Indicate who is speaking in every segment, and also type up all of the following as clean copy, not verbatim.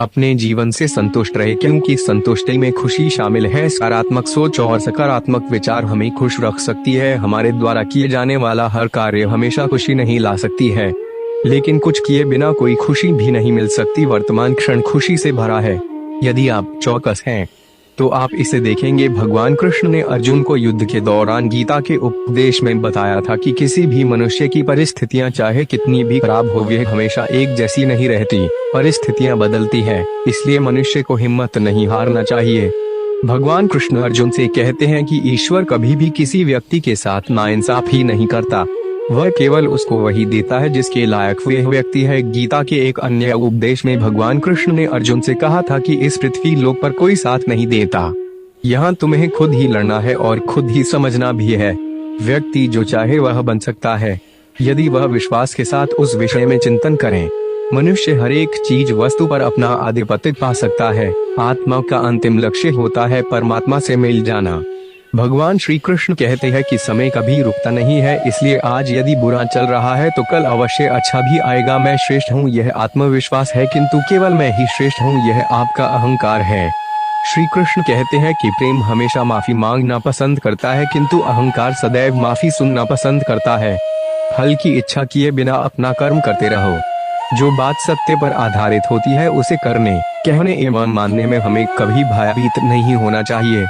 Speaker 1: अपने जीवन से संतुष्ट रहे, क्योंकि संतुष्टि में खुशी शामिल है। सकारात्मक सोच और सकारात्मक विचार हमें खुश रख सकती है। हमारे द्वारा किए जाने वाला हर कार्य हमेशा खुशी नहीं ला सकती है, लेकिन कुछ किए बिना कोई खुशी भी नहीं मिल सकती। वर्तमान क्षण खुशी से भरा है। यदि आप चौकस हैं तो आप इसे देखेंगे। भगवान कृष्ण ने अर्जुन को युद्ध के दौरान गीता के उपदेश में बताया था कि किसी भी मनुष्य की परिस्थितियां चाहे कितनी भी खराब हो, वे हमेशा एक जैसी नहीं रहती। परिस्थितियां बदलती हैं, इसलिए मनुष्य को हिम्मत नहीं हारना चाहिए। भगवान कृष्ण अर्जुन से कहते हैं कि ईश्वर कभी भी किसी व्यक्ति के साथ नाइंसाफी नहीं करता। वह केवल उसको वही देता है जिसके लायक वह व्यक्ति है। गीता के एक अन्य उपदेश में भगवान कृष्ण ने अर्जुन से कहा था कि इस पृथ्वी लोक पर कोई साथ नहीं देता। यहाँ तुम्हें खुद ही लड़ना है और खुद ही समझना भी है। व्यक्ति जो चाहे वह बन सकता है, यदि वह विश्वास के साथ उस विषय में चिंतन करे। मनुष्य हर एक चीज वस्तु पर अपना आधिपत्य पा सकता है। आत्मा का अंतिम लक्ष्य होता है परमात्मा से मिल जाना। भगवान श्री कृष्ण कहते हैं कि समय कभी रुकता नहीं है, इसलिए आज यदि बुरा चल रहा है तो कल अवश्य अच्छा भी आएगा। मैं श्रेष्ठ हूँ, यह आत्मविश्वास है, किंतु केवल मैं ही श्रेष्ठ हूँ, यह आपका अहंकार है। श्री कृष्ण कहते हैं कि प्रेम हमेशा माफी मांगना पसंद करता है, किंतु अहंकार सदैव माफी सुनना पसंद करता है। फल की इच्छा किए बिना अपना कर्म करते रहो। जो बात सत्य पर आधारित होती है उसे करने, कहने एवं मानने में हमें कभी भयभीत नहीं होना चाहिए।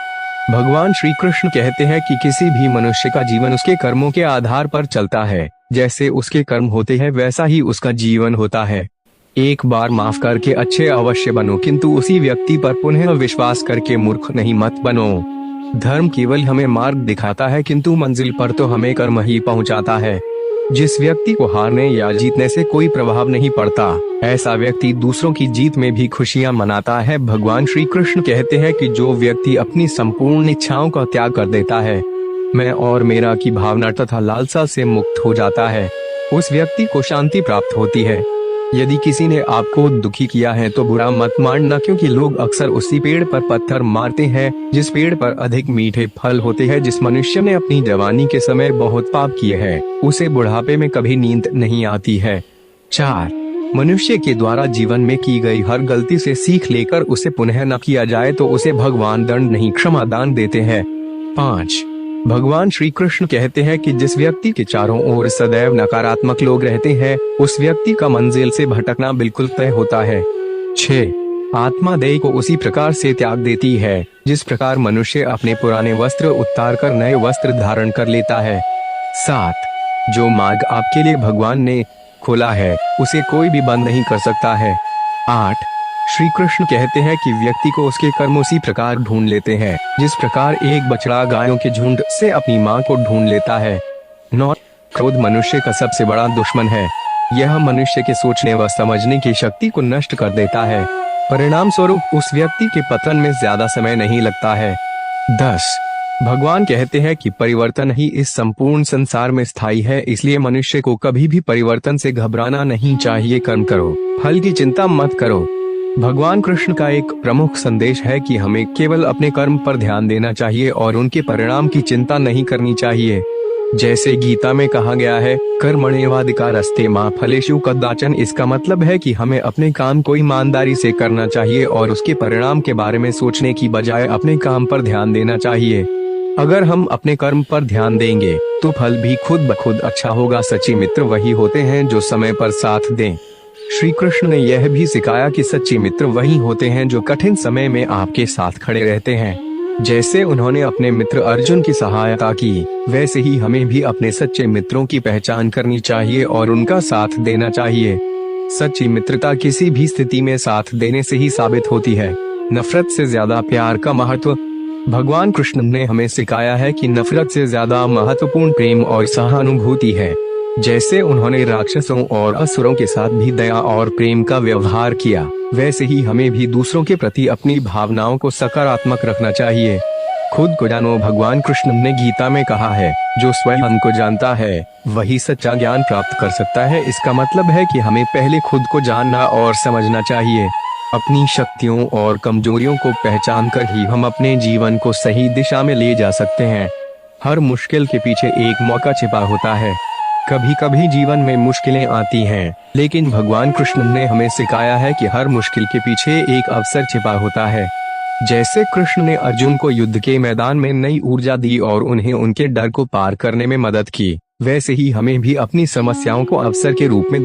Speaker 1: भगवान श्री कृष्ण कहते हैं कि किसी भी मनुष्य का जीवन उसके कर्मों के आधार पर चलता है। जैसे उसके कर्म होते हैं वैसा ही उसका जीवन होता है। एक बार माफ करके अच्छे अवश्य बनो, किंतु उसी व्यक्ति पर पुनः विश्वास करके मूर्ख नहीं मत बनो। धर्म केवल हमें मार्ग दिखाता है, किंतु मंजिल पर तो हमें कर्म ही पहुंचाता है। जिस व्यक्ति को हारने या जीतने से कोई प्रभाव नहीं पड़ता, ऐसा व्यक्ति दूसरों की जीत में भी खुशियां मनाता है। भगवान श्री कृष्ण कहते हैं कि जो व्यक्ति अपनी संपूर्ण इच्छाओं का त्याग कर देता है, मैं और मेरा की भावना तथा लालसा से मुक्त हो जाता है, उस व्यक्ति को शांति प्राप्त होती है। यदि किसी ने आपको दुखी किया है तो बुरा मत मानना, क्योंकि लोग अक्सर उसी पेड़ पर पत्थर मारते हैं जिस पेड़ पर अधिक मीठे फल होते हैं। जिस मनुष्य ने अपनी जवानी के समय बहुत पाप किए हैं, उसे बुढ़ापे में कभी नींद नहीं आती है। 4. मनुष्य के द्वारा जीवन में की गई हर गलती से सीख लेकर उसे पुनः न किया जाए तो उसे भगवान दंड नहीं क्षमा दान देते हैं। 5. भगवान श्री कृष्ण कहते हैं कि जिस व्यक्ति के चारों ओर सदैव नकारात्मक लोग रहते हैं, उस व्यक्ति का मंजिल से भटकना बिल्कुल तय होता है। 6. आत्मा देह को उसी प्रकार से त्याग देती है जिस प्रकार मनुष्य अपने पुराने वस्त्र उतार कर नए वस्त्र धारण कर लेता है। 7. जो मार्ग आपके लिए भगवान ने खोला है उसे कोई भी बंद नहीं कर सकता है। 8. श्री कृष्ण कहते हैं कि व्यक्ति को उसके कर्म उसी प्रकार ढूंढ लेते हैं जिस प्रकार एक बछड़ा गायों के झुंड से अपनी मां को ढूंढ लेता है। 9. क्रोध मनुष्य का सबसे बड़ा दुश्मन है। यह मनुष्य के सोचने व समझने की शक्ति को नष्ट कर देता है। परिणाम स्वरूप उस व्यक्ति के पतन में ज्यादा समय नहीं लगता है। 10. भगवान कहते हैं कि परिवर्तन ही इस संपूर्ण संसार में स्थायी है, इसलिए मनुष्य को कभी भी परिवर्तन से घबराना नहीं चाहिए। कर्म करो, फल की चिंता मत करो। भगवान कृष्ण का एक प्रमुख संदेश है कि हमें केवल अपने कर्म पर ध्यान देना चाहिए और उनके परिणाम की चिंता नहीं करनी चाहिए। जैसे गीता में कहा गया है, कर्मण्येवाधिकारस्ते मा फलेषु कदाचन। इसका मतलब है कि हमें अपने काम को ईमानदारी से करना चाहिए और उसके परिणाम के बारे में सोचने की बजाय अपने काम पर ध्यान देना चाहिए। अगर हम अपने कर्म पर ध्यान देंगे तो फल भी खुद ब खुद अच्छा होगा। सच्चे मित्र वही होते हैं जो समय पर साथ दें। श्री कृष्ण ने यह भी सिखाया कि सच्चे मित्र वही होते हैं जो कठिन समय में आपके साथ खड़े रहते हैं। जैसे उन्होंने अपने मित्र अर्जुन की सहायता की, वैसे ही हमें भी अपने सच्चे मित्रों की पहचान करनी चाहिए और उनका साथ देना चाहिए। सच्ची मित्रता किसी भी स्थिति में साथ देने से ही साबित होती है। नफरत से ज्यादा प्यार का महत्व। भगवान कृष्ण ने हमें सिखाया है कि नफरत से ज्यादा महत्वपूर्ण प्रेम और सहानुभूति है। जैसे उन्होंने राक्षसों और असुरों के साथ भी दया और प्रेम का व्यवहार किया, वैसे ही हमें भी दूसरों के प्रति अपनी भावनाओं को सकारात्मक रखना चाहिए। खुद को जानो, भगवान कृष्ण ने गीता में कहा है, जो स्वयं को जानता है वही सच्चा ज्ञान प्राप्त कर सकता है। इसका मतलब है कि हमें पहले खुद को जानना और समझना चाहिए। अपनी शक्तियों और कमजोरियों को पहचान कर ही हम अपने जीवन को सही दिशा में ले जा सकते हैं। हर मुश्किल के पीछे एक मौका छिपा होता है। कभी कभी जीवन में मुश्किलें आती हैं, लेकिन भगवान कृष्ण ने हमें सिखाया है कि हर मुश्किल के पीछे एक अवसर छिपा होता है। जैसे कृष्ण ने अर्जुन को युद्ध के मैदान में नई ऊर्जा दी और उन्हें उनके डर को पार करने में मदद की, वैसे ही हमें भी अपनी समस्याओं को अवसर के रूप में